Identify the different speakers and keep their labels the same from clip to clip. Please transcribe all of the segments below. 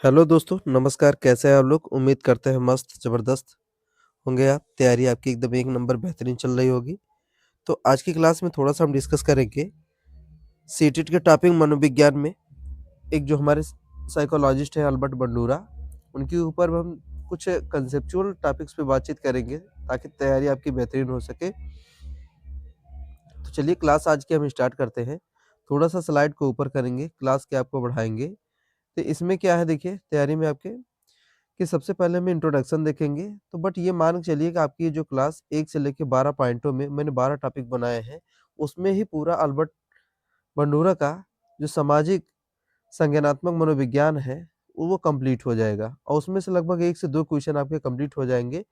Speaker 1: Hello दोस्तों, नमस्कार। कैसे हैं आप लोग? उम्मीद करते हैं मस्त, ज़बरदस्त होंगे आप। तैयारी आपकी एकदम एक नंबर बेहतरीन चल रही होगी। तो आज की क्लास में थोड़ा-सा हम डिस्कस करेंगे सीटेट के टॉपिक मनोविज्ञान में। एक जो हमारे साइकोलॉजिस्ट हैं अल्बर्ट बंडूरा, उनके ऊपर हम कुछ कंसेप्चुअल टॉपिक्स पे बातचीत करेंगे ताकि तैयारी आपकी बेहतरीन हो सके। तो चलिए क्लास आज की हम स्टार्ट करते हैं। थोड़ा-सा स्लाइड को ऊपर करेंगे, क्लास के आपको बढ़ाएँगे। तो इसमें क्या है देखिए तैयारी में आपके कि सबसे पहले हम इंट्रोडक्शन देखेंगे। तो बट ये मान के चलिए कि आपकी ये जो क्लास 1 से लेके 12 पॉइंटों में मैंने 12 टॉपिक बनाए हैं, उसमें ही पूरा अल्बर्ट बंडूरा का जो सामाजिक संज्ञानात्मक मनोविज्ञान है, वो कंप्लीट हो जाएगा और उसमें से लगभग 1 से 2 क्वेश्चन आपके कंप्लीट हो जाएँगे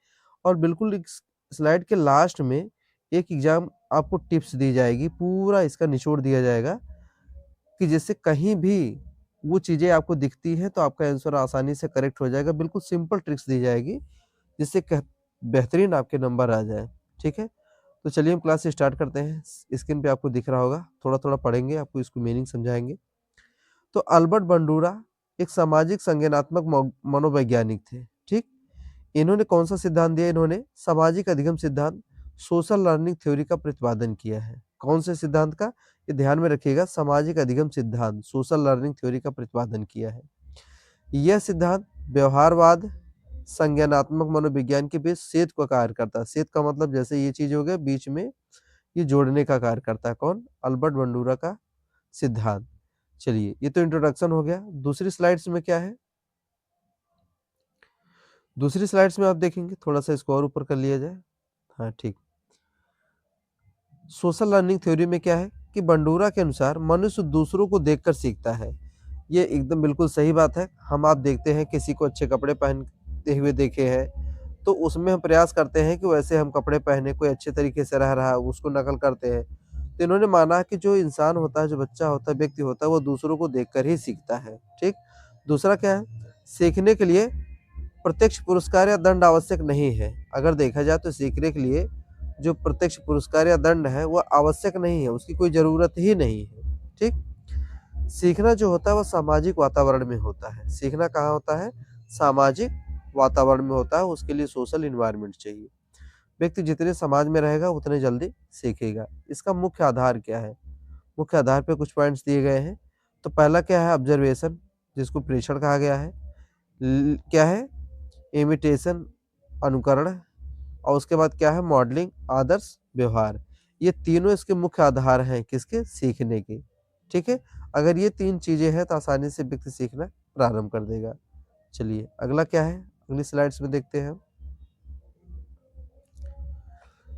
Speaker 1: और बिल्कुल इस स्लाइड के लास्ट में एक एग्ज़ाम आपको टिप्स दी जाएगी, पूरा इसका निचोड़ दिया जाएगा कि जिससे कहीं भी वो चीज़ें आपको दिखती हैं, तो आपका आंसर आसानी से करेक्ट हो जाएगा। बिल्कुल सिंपल ट्रिक्स दी जाएगी, जिससे कह बेहतरीन आपके नंबर आ जाएँ, ठीक है? तो चलिए हम क्लास स्टार्ट करते हैं। स्क्रीन पे आपको दिख रहा होगा, थोड़ा-थोड़ा पढ़ेंगे, आपको इसको मीनिंग समझाएँगे। तो अल्बर्ट बंडूरा एक सामाजिक संज्ञानात्मक मनोवैज्ञानिक थे, ठीक? इन्होंने कौन-सा सिद्धांत दिया? इन्होंने सामाजिक अधिगम सिद्धांत, सोशल लर्निंग थ्योरी का प्रतिपादन किया है। कौन से सिद्धांत का? ये ध्यान में रखिएगा, सामाजिक अधिगम सिद्धांत, सोशल लर्निंग थ्योरी का प्रतिपादन किया है। यह सिद्धांत व्यवहारवाद, संज्ञानात्मक मनोविज्ञान के बीच सेतु का कार्य करता है। सेतु का मतलब जैसे ये चीज़ हो गया बीच में ये जोड़ने का कार्य करता है। कौन? अल्बर्ट बंडूरा का सिद्धांत। चलिए, ये तो इंट्रोडक्शन हो गया। दूसरी स्लाइड्स में क्या है? दूसरी स्लाइड्स में आप देखेंगे, थोड़ा-सा इसको और ऊपर कर लिया जाए। हाँ, ठीक। सोशल लर्निंग थ्योरी में क्या है कि बंडूरा के अनुसार मनुष्य दूसरों को देखकर सीखता है। ये एकदम बिल्कुल सही बात है। हम आप देखते हैं किसी को अच्छे कपड़े पहनते हुए देखे हैं, तो उसमें हम प्रयास करते हैं कि वैसे हम कपड़े पहने, कोई अच्छे तरीके से रह रहा है, उसको नकल करते हैं। तो इन्होंने माना कि जो इंसान होता है, जो बच्चा होता है, व्यक्ति होता है, वो दूसरों को देखकर ही सीखता है, ठीक? दूसरा क्या है? सीखने के लिए प्रत्यक्ष पुरस्कार या दंड आवश्यक नहीं है। अगर देखा जाए तो सीखने के लिए जो प्रत्यक्ष पुरस्कार या दंड है, वो आवश्यक नहीं है, उसकी कोई ज़रूरत ही नहीं है, ठीक? सीखना जो होता है वो सामाजिक वातावरण में होता है। सीखना कहाँ होता है? सामाजिक वातावरण में होता है, उसके लिए सोशल एनवायरनमेंट चाहिए। व्यक्ति जितने समाज में रहेगा उतने जल्दी सीखेगा। इसका मुख्य आधार क्या है? मुख्य आधार पे कुछ पॉइंट्स दिए गए हैं। तो पहला क्या है? ऑब्जर्वेशन, जिसको प्रेक्षण कहा गया है। क्या है? इमिटेशन, अनुकरण, और उसके बाद क्या है? मॉडलिंग, आदर्श व्यवहार। ये तीनों इसके मुख्य आधार हैं किसके? सीखने के, ठीक है? अगर ये 3 चीज़ें हैं तो आसानी से व्यक्ति सीखना प्रारंभ कर देगा। चलिए अगला क्या है? अगली स्लाइड्स में देखते हैं हम।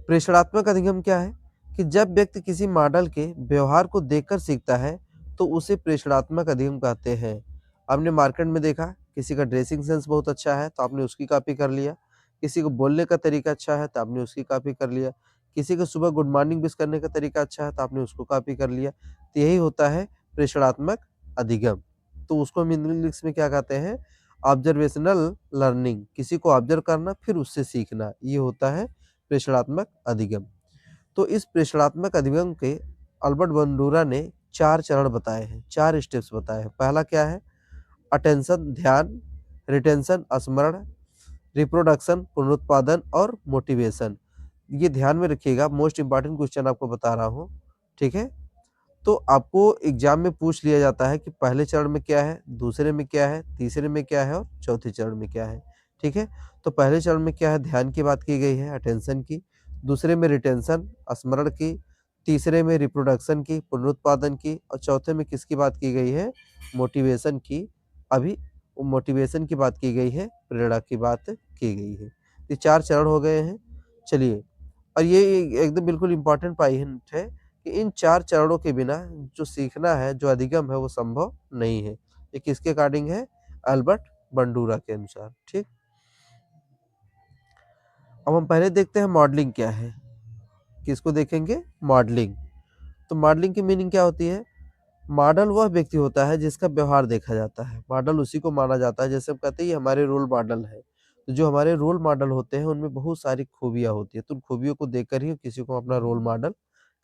Speaker 1: प्रेषणात्मक अधिगम क्या है? कि जब व्यक्ति किसी मॉडल के व्यवहार को देखकर सीखता है, तो उसे प्रेषणात्मक अधिगम कहते हैं। आपने मार्केट में देखा, किसी का ड्रेसिंग सेंस बहुत अच्छा है, तो आपने उसकी कॉपी कर लिया। किसी को बोलने का तरीका अच्छा है, तो आपने उसकी कॉपी कर लिया। किसी को सुबह गुड मॉर्निंग विश करने का तरीका अच्छा है, तो आपने उसको कॉपी कर लिया। तो यही होता है प्रेषणात्मक अधिगम। तो उसको हम इंग्लिश में क्या कहते हैं? Observational learning. किसी को ऑब्जर्व करना, फिर उससे सीखना, ये होता है प्रेषणात्मक अधिगम। तो इस प्रेषणात्मक अधिगम के अल्बर्ट बंडूरा ने 4 चरण बताए हैं, 4 स्टेप्स बताए हैं। पहला क्या है? अटेंशन, ध्यान, रिटेंशन, स्मरण, रिप्रोडक्शन, पुनरुत्पादन और मोटिवेशन। ये ध्यान में रखिएगा, मोस्ट इंपोर्टेंट क्वेश्चन आपको बता रहा हूँ, ठीक है? तो आपको एग्जाम में पूछ लिया जाता है कि पहले चरण में क्या है, दूसरे में क्या है, तीसरे में क्या है और चौथे चरण में क्या है, ठीक है? तो पहले चरण में क्या है? ध्यान की बात की गई है, अटेंशन की। दूसरे में रिटेंशन, स्मरण की। तीसरे में रिप्रोडक्शन की, पुनरुत्पादन की, और चौथे में किसकी बात की गई है? मोटिवेशन की। अभी मोटिवेशन की बात की गई है, प्रेरणा की बात की गई है। ये 4 चरण हो गए हैं। चलिए, और ये एकदम बिल्कुल इम्पोर्टेंट पॉइंट है कि इन 4 चरणों के बिना जो सीखना है, जो अधिगम है, वो संभव नहीं है। ये किसके अकॉर्डिंग है? अल्बर्ट बंडूरा के अनुसार, ठीक? अब हम पहले देखते हैं मॉडलिंग क्या है। किसको देखेंगे? मॉडलिंग। तो मॉडलिंग की मीनिंग क्या होती है? मॉडल वह व्यक्ति होता है जिसका व्यवहार देखा जाता है। मॉडल उसी को माना जाता है, जैसे हम कहते हैं ये हमारे रोल मॉडल है। तो जो हमारे रोल मॉडल होते हैं उनमें बहुत सारी खूबियाँ होती हैं, तो उन खूबियों को देखकर ही किसी को अपना रोल मॉडल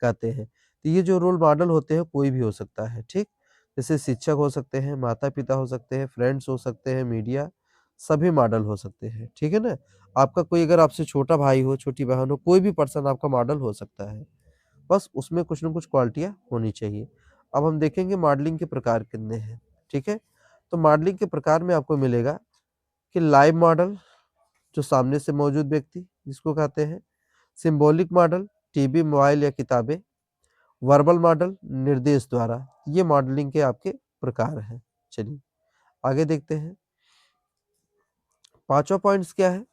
Speaker 1: कहते हैं। तो ये जो रोल मॉडल होते हैं कोई भी हो सकता है, ठीक? जैसे शिक्षक हो सकते हैं, माता-पिता हो सकते हैं, फ्रेंड्स हो सकते हैं, मीडिया, सभी मॉडल हो सकते हैं, ठीक है ना? आपका कोई अगर आपसे छोटा भाई हो, छोटी बहन हो, कोई भी पर्सन आपका मॉडल हो सकता है। बस उसमें कुछ न कुछ क्वालिटियाँ होनी चाहिए। अब हम देखेंगे मॉडलिंग के प्रकार कितने हैं, ठीक है? तो मॉडलिंग के प्रकार में आपको मिलेगा कि लाइव मॉडल, जो सामने से मौजूद व्यक्ति जिसको कहते हैं, सिंबॉलिक मॉडल, टीवी, मोबाइल या किताबें, वर्बल मॉडल, निर्देश द्वारा, ये मॉडलिंग के आपके प्रकार हैं। चलिए आगे देखते हैं। पाँचवाँ पॉइंट्स क्या है?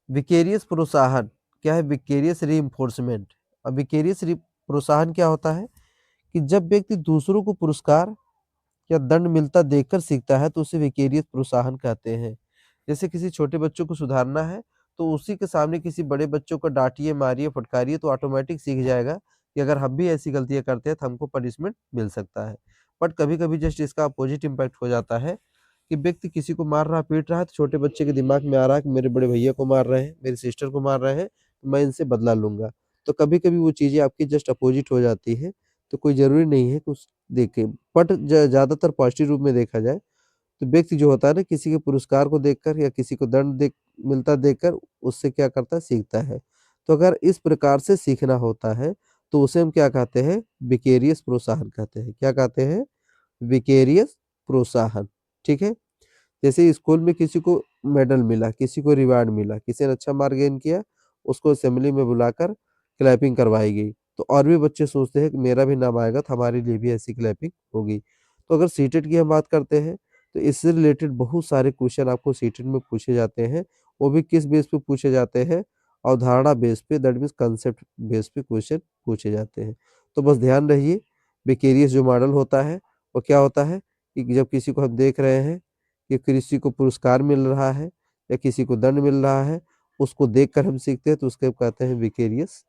Speaker 1: विकेरियस प्रोत्साहन। क्या है? Vicarious reinforcement. अब विकेरियस प्रोत्साहन क्या होता है कि जब व्यक्ति दूसरों को पुरस्कार या दंड मिलता देखकर सीखता है तो उसे विकेरियस प्रोत्साहन कहते हैं। जैसे किसी छोटे बच्चों को सुधारना है तो उसी के सामने किसी बड़े बच्चों को डांटिए, मारिए, फटकारिए तो ऑटोमेटिक सीख जाएगा कि अगर हम भी ऐसी गलतियां करते हैं तो हमको पनिशमेंट मिल सकता है। बट कभी कभी जस्ट इसका अपोजिट इम्पैक्ट हो जाता है कि व्यक्ति किसी को मार रहा, पीट रहा है तो छोटे बच्चे के दिमाग में आ रहा है कि मेरे बड़े भैया को मार रहे हैं, मेरी सिस्टर को मार रहे हैं, तो मैं इनसे बदला लूंगा। तो कभी कभी वो चीजें आपकी जस्ट अपोजिट हो जाती है। तो कोई जरूरी नहीं है कि उस देखे, बट ज्यादातर पॉजिटिव रूप में देखा जाए तो व्यक्ति जो होता है ना, किसी के पुरस्कार को देखकर या किसी को दंड देख मिलता देखकर उससे क्या करता है, सीखता है। तो अगर इस प्रकार से सीखना होता है तो उसे हम क्या कहते हैं? विकेरियस प्रोत्साहन कहते हैं। क्या कहते हैं? विकेरियस प्रोत्साहन। ठीक है? जैसे स्कूल में किसी को मेडल मिला, किसी को रिवार्ड मिला, किसी ने अच्छा मार्क गेन किया, उसको असेंबली में बुलाकर क्लैपिंग करवाई गई, तो और भी बच्चे सोचते हैं कि मेरा भी नाम आएगा तो हमारे लिए भी ऐसी क्लैपिंग होगी। तो अगर सीटेट की हम बात करते हैं तो इससे रिलेटेड बहुत सारे क्वेश्चन आपको सीटेट में पूछे जाते हैं। वो भी किस बेस पे पूछे जाते हैं? अवधारणा बेस पे, दैट मीन्स कंसेप्ट बेस पे क्वेश्चन पूछे जाते हैं। तो बस ध्यान रहिए, विकेरियस जो मॉडल होता है वो क्या होता है कि जब किसी को हम देख रहे हैं कि किसी को पुरस्कार मिल रहा है या किसी को दंड मिल रहा है, उसको देखकर हम सीखते हैं तो उसके कहते हैं विकेरियस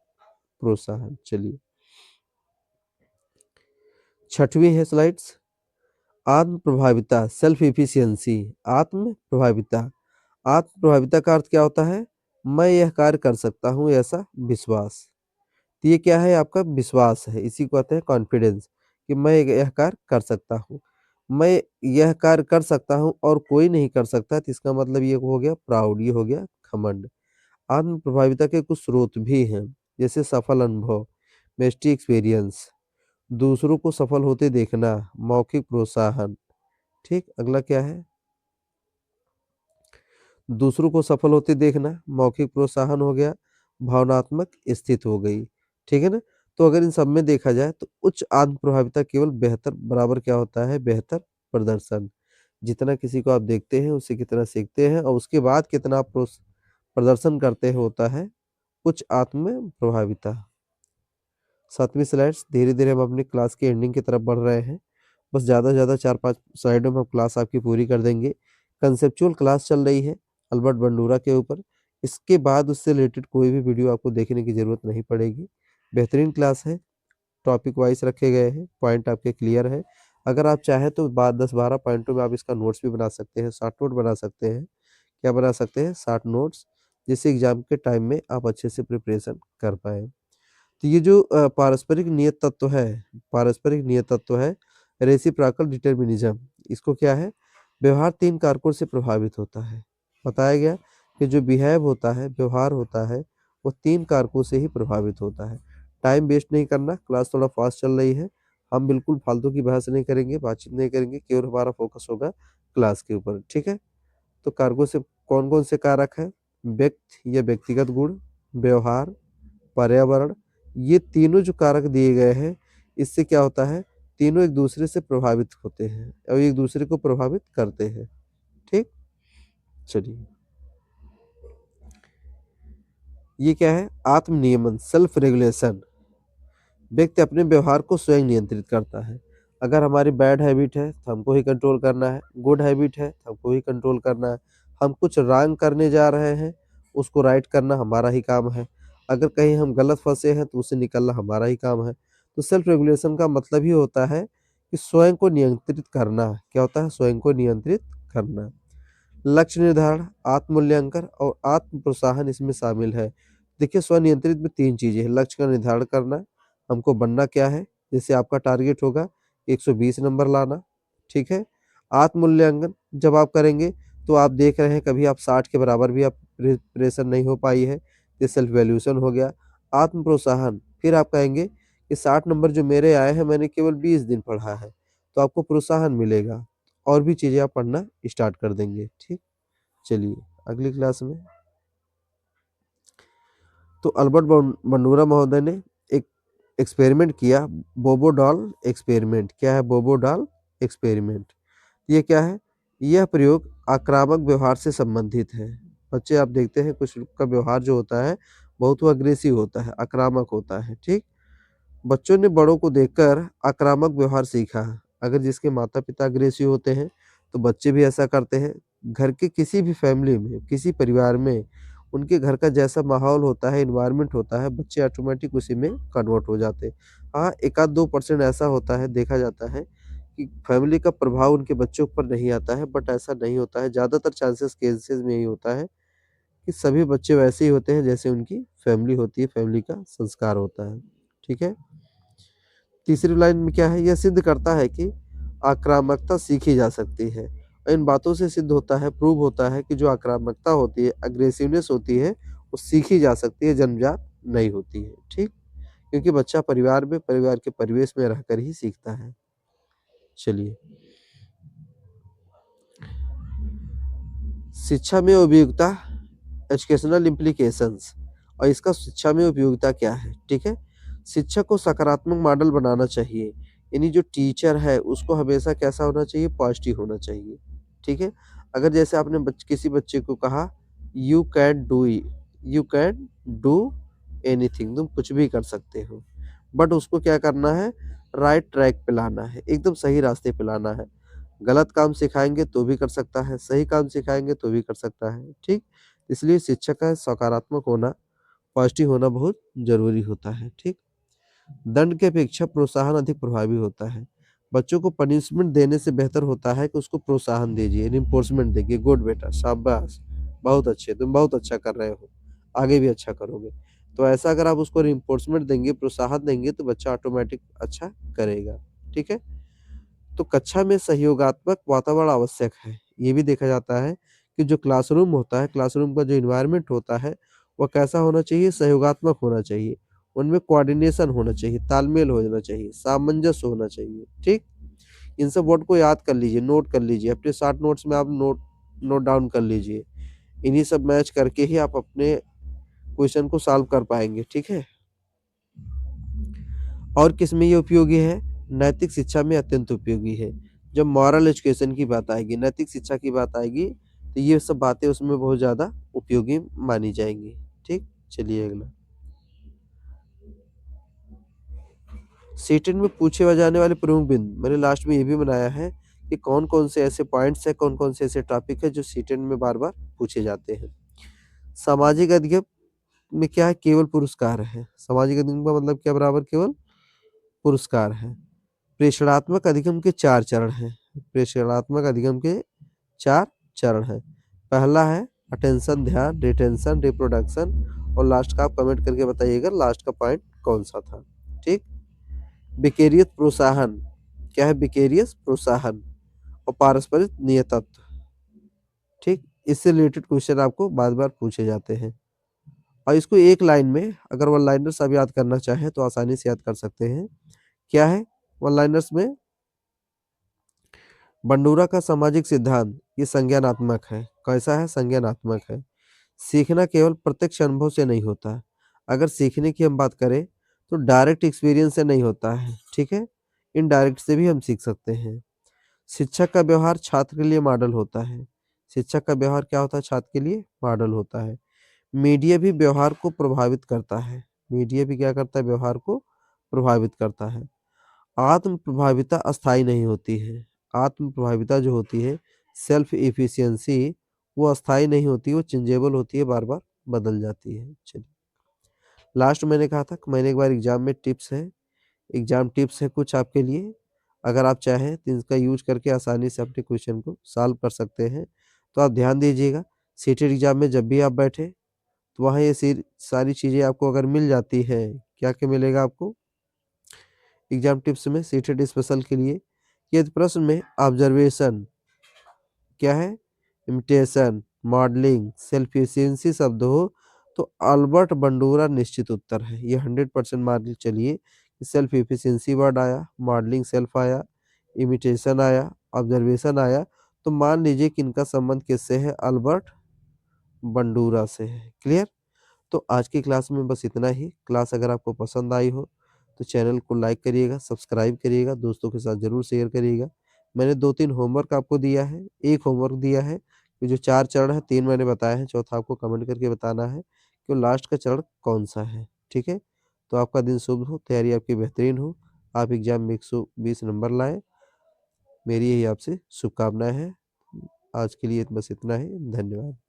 Speaker 1: प्रोत्साहन। चलिए छठवीं है स्लाइड्स, आत्म प्रभाविता, सेल्फ इफिशियंसी। आत्म प्रभाविता, आत्म प्रभाविता का अर्थ क्या होता है? मैं यह कार्य कर सकता हूँ, ऐसा विश्वास। तो ये क्या है? आपका विश्वास है, इसी को कहते हैं कॉन्फिडेंस, कि मैं यह कार्य कर सकता हूँ। मैं यह कार्य कर सकता हूँ और कोई नहीं कर सकता, तो इसका मतलब ये हो गया प्राउड, ये हो गया घमंड। आत्म प्रभाविता के कुछ स्रोत भी हैं, जैसे सफल अनुभव, बेस्ट एक्सपीरियंस, दूसरों को सफल होते देखना, मौखिक प्रोत्साहन। ठीक, अगला क्या है? दूसरों को सफल होते देखना, मौखिक प्रोत्साहन हो गया, भावनात्मक स्थिति हो गई। ठीक है ना? तो अगर इन सब में देखा जाए तो उच्च आत्म प्रभाविता केवल बेहतर बराबर क्या होता है? बेहतर प्रदर्शन। जितना किसी को आप देखते हैं उससे कितना सीखते हैं और उसके बाद कितना आप प्रदर्शन करते हैं, होता है उच्च आत्म प्रभाविता। 7वीं स्लाइड्स, धीरे-धीरे हम अपनी क्लास की एंडिंग की तरफ बढ़ रहे हैं। बस ज़्यादा से ज़्यादा 4-5 स्लाइडों में हम क्लास आपकी पूरी कर देंगे। कंसेप्चुअल क्लास चल रही है अल्बर्ट बंडूरा के ऊपर। इसके बाद उससे रिलेटेड कोई भी वीडियो आपको देखने की ज़रूरत नहीं पड़ेगी। बेहतरीन क्लास है, टॉपिक वाइज़ रखे गए हैं, पॉइंट आपके क्लियर है। अगर आप चाहें तो बाद 10-12 पॉइंटों में आप इसका नोट्स भी बना सकते हैं, शॉर्ट नोट बना सकते हैं। क्या बना सकते हैं? शॉर्ट नोट्स, जिससे एग्ज़ाम के टाइम में आप अच्छे से प्रिपरेशन कर पाएँ। तो ये जो पारस्परिक नियत तत्व है, पारस्परिक नियत तत्व है, रेसिप्रोकल डिटरमिनिज्म, इसको क्या है? व्यवहार 3 कारकों से प्रभावित होता है। बताया गया कि जो बिहेव होता है, व्यवहार होता है, वो 3 कारकों से ही प्रभावित होता है। टाइम वेस्ट नहीं करना, क्लास थोड़ा फास्ट चल रही है। हम बिल्कुल फालतू की बहस नहीं करेंगे, बातचीत नहीं करेंगे, केवल हमारा फोकस होगा क्लास के ऊपर, ठीक है? तो कारकों से कौन-कौन से कारक हैं? व्यक्ति या व्यक्तिगत गुण, व्यवहार, पर्यावरण, ये तीनों जो कारक दिए गए हैं, इससे क्या होता है? तीनों एक दूसरे से प्रभावित होते हैं और एक दूसरे को प्रभावित करते हैं। ठीक? चलिए, ये क्या है? आत्म नियमन, सेल्फ रेगुलेशन। व्यक्ति अपने व्यवहार को स्वयं नियंत्रित करता है। अगर हमारी बैड हैबिट है तो हमको ही कंट्रोल करना है, गुड हैबिट है तो हमको ही कंट्रोल करना है। हम कुछ रॉन्ग करने जा रहे हैं, उसको राइट करना हमारा ही काम है। अगर कहीं हम गलत फंसे हैं तो उससे निकलना हमारा ही काम है। तो सेल्फ रेगुलेशन का मतलब ही होता है कि स्वयं को नियंत्रित करना। क्या होता है? स्वयं को नियंत्रित करना। लक्ष्य निर्धारण, आत्म मूल्यांकन और आत्म प्रोत्साहन इसमें शामिल है। देखिए, स्वनियंत्रित में 3 चीज़ें हैं। लक्ष्य का निर्धारण करना, हमको बनना क्या है? जैसे आपका टारगेट होगा 120 नंबर लाना, ठीक है। आत्म-मूल्यांकन जब आप करेंगे तो आप देख रहे हैं कभी आप 60 के बराबर भी आप प्रिपरेशन नहीं हो पाई है, ये सेल्फ वैल्यूएशन हो गया। आत्म-प्रोत्साहन, फिर आप कहेंगे कि 60 नंबर जो मेरे आए हैं मैंने केवल 20 दिन पढ़ा है, तो आपको प्रोत्साहन मिलेगा और भी चीज़ें आप पढ़ना स्टार्ट कर देंगे, ठीक। चलिए अगली क्लास में तो अल्बर्ट बंडूरा महोदय ने एक एक्सपेरिमेंट किया, बोबो डॉल एक्सपेरिमेंट। क्या है बोबो डॉल एक्सपेरिमेंट? ये क्या है? यह प्रयोग आक्रामक व्यवहार से संबंधित है। बच्चे आप देखते हैं कुछ लोग का व्यवहार जो होता है बहुत वो अग्रेसिव होता है, आक्रामक होता है, ठीक। बच्चों ने बड़ों को देखकर आक्रामक व्यवहार सीखा। अगर जिसके माता पिता अग्रेसिव होते हैं तो बच्चे भी ऐसा करते हैं। घर के किसी भी फैमिली में, किसी परिवार में उनके घर का जैसा माहौल होता है, एनवायरनमेंट होता है, बच्चे ऑटोमेटिक उसी में कन्वर्ट हो जाते हैं। हाँ, 1 आध 2% ऐसा होता है, देखा जाता है कि फैमिली का प्रभाव उनके बच्चों पर नहीं आता है, बट ऐसा नहीं होता है। ज़्यादातर चांसेस केसेस में यही होता है कि सभी बच्चे वैसे ही होते हैं जैसे उनकी फैमिली होती है, फैमिली का संस्कार होता है, ठीक है। तीसरी लाइन में क्या है? यह सिद्ध करता है कि आक्रामकता सीखी जा सकती है। इन बातों से सिद्ध होता है, प्रूव होता है कि जो आक्रामकता होती है, अग्रेसिवनेस होती है, वो सीखी जा सकती है, जन्मजात नहीं होती है, ठीक। क्योंकि बच्चा परिवार में, परिवार के परिवेश में रहकर ही सीखता है। चलिए, शिक्षा में उपयोगिता, एजुकेशनल इम्प्लीकेशंस, और इसका शिक्षा में उपयोगिता क्या है, ठीक है। शिक्षक को सकारात्मक मॉडल बनाना चाहिए, यानी जो टीचर है उसको हमेशा कैसा होना चाहिए? पॉजिटिव होना चाहिए, ठीक है। अगर जैसे आपने किसी बच्चे को कहा यू कैन डू एनीथिंग, तुम कुछ भी कर सकते हो, बट उसको क्या करना है? राइट ट्रैक पे लाना है, एकदम सही रास्ते पे लाना है। गलत काम सिखाएंगे तो भी कर सकता है, सही काम सिखाएंगे तो भी कर सकता है, ठीक। इसलिए शिक्षक का सकारात्मक होना, पॉजिटिव होना बहुत जरूरी होता है, ठीक। दंड की अपेक्षा प्रोत्साहन अधिक प्रभावी होता है। बच्चों को पनिशमेंट देने से बेहतर होता है कि उसको प्रोत्साहन दीजिए, रिइंफोर्समेंट देखिए, गुड बेटा, शाबाश, बहुत अच्छे, तुम बहुत अच्छा कर रहे हो, आगे भी अच्छा करोगे। तो ऐसा अगर आप उसको रिइंफोर्समेंट देंगे, प्रोत्साहन देंगे तो बच्चा ऑटोमेटिक अच्छा करेगा, ठीक है। तो कक्षा में सहयोगात्मक वातावरण आवश्यक है। ये भी देखा जाता है कि जो क्लासरूम होता है, क्लासरूम का जो एनवायरनमेंट होता है, वह कैसा होना चाहिए? सहयोगात्मक होना चाहिए। उनमें कोऑर्डिनेशन होना चाहिए, तालमेल होना चाहिए, सामंजस्य होना चाहिए, ठीक। इन सब वर्ड को याद कर लीजिए, नोट कर लीजिए, अपने शॉर्ट नोट्स में आप नोट नोट डाउन कर लीजिए। इन्हीं सब मैच करके ही आप अपने क्वेश्चन को सॉल्व कर पाएंगे, ठीक है। और किसमें ये उपयोगी है? नैतिक शिक्षा में अत्यंत उपयोगी है। जब मॉरल एजुकेशन की बात आएगी, नैतिक शिक्षा की बात आएगी, तो ये सब बातें उसमें बहुत ज़्यादा उपयोगी मानी जाएंगी, ठीक। चलिए अगला, सीटेट में पूछे जाने वाले प्रमुख बिंदु मैंने लास्ट में ये भी बनाया है कि कौन कौन से ऐसे पॉइंट्स हैं, कौन कौन से ऐसे टॉपिक है जो सीटेट में बार बार पूछे जाते हैं। सामाजिक अधिगम में क्या है? केवल पुरस्कार है। सामाजिक अधिगम का मतलब क्या? बराबर केवल पुरस्कार है। प्रेषणात्मक अधिगम के 4 चरण हैं। प्रेषणात्मक अधिगम के 4 चरण हैं। पहला है अटेंशन, ध्यान, रिटेंशन, रिप्रोडक्शन, और लास्ट का आप कमेंट करके बताइएगा लास्ट का पॉइंट कौन सा था, ठीक। विकेरियस प्रोत्साहन, क्या है? विकेरियस प्रोत्साहन और पारस्परिक नियतत्व, ठीक। इससे रिलेटेड क्वेश्चन आपको बार-बार पूछे जाते हैं और इसको एक लाइन में अगर वन लाइनर्स आप याद करना चाहें तो आसानी से याद कर सकते हैं। क्या है वन लाइनर्स में? बंडूरा का सामाजिक सिद्धांत ये संज्ञानात्मक है। कैसा है? संज्ञानात्मक है। सीखना केवल प्रत्यक्ष अनुभव से नहीं होता। अगर सीखने की हम बात करें तो डायरेक्ट एक्सपीरियंस से नहीं होता है, ठीक है। इनडायरेक्ट से भी हम सीख सकते हैं। शिक्षक का व्यवहार छात्र के लिए मॉडल होता है। शिक्षक का व्यवहार क्या होता है? छात्र के लिए मॉडल होता है। मीडिया भी व्यवहार को प्रभावित करता है। मीडिया भी क्या करता है? व्यवहार को प्रभावित करता है। आत्म प्रभाविता अस्थाई नहीं होती है। आत्म प्रभाविता जो होती है, सेल्फ एफिशिएंसी, वो अस्थाई नहीं होती, वो चेंजेबल होती है, बार-बार बदल जाती है। चलिए, लास्ट मैंने कहा था कि मैंने एक बार एग्जाम में टिप्स है, एग्जाम टिप्स है कुछ आपके लिए। अगर आप चाहें तो इसका यूज करके आसानी से अपने क्वेश्चन को सॉल्व कर सकते हैं। तो आप ध्यान दीजिएगा, सीटेट एग्जाम में जब भी आप बैठे तो वहाँ ये सारी चीज़ें आपको अगर मिल जाती है, क्या क्या मिलेगा आपको? एग्जाम टिप्स में सीटेड स्पेशल के लिए यदि प्रश्न में ऑब्जर्वेशन क्या है, इमिटेशन, मॉडलिंग, सेल्फ एफिशिएंसी शब्द हो तो अल्बर्ट बंडूरा निश्चित उत्तर है। ये 100% मान के चलिए कि सेल्फ एफिशिएंसी वर्ड आया, मॉडलिंग सेल्फ आया, इमिटेशन आया, ऑब्जर्वेशन आया, तो मान लीजिए कि इनका संबंध किससे है, अल्बर्ट बंडूरा से है। क्लियर। तो आज की क्लास में बस इतना ही। क्लास अगर आपको पसंद आई हो तो चैनल को लाइक करिएगा, सब्सक्राइब करिएगा, दोस्तों के साथ ज़रूर शेयर करिएगा। मैंने 2-3 होमवर्क आपको दिया है। एक होमवर्क दिया है कि जो 4 चरण है, 3 मैंने बताए हैं, चौथा आपको कमेंट करके बताना है कि वो लास्ट का चरण कौन-सा है। ठीक है? तो आपका दिन शुभ हो, तैयारी आपकी बेहतरीन हो, आप एग्ज़ाम में 120 नंबर लाएँ। मेरी यही आपसे शुभकामनाएँ हैं। आज के लिए बस इतना ही। धन्यवाद।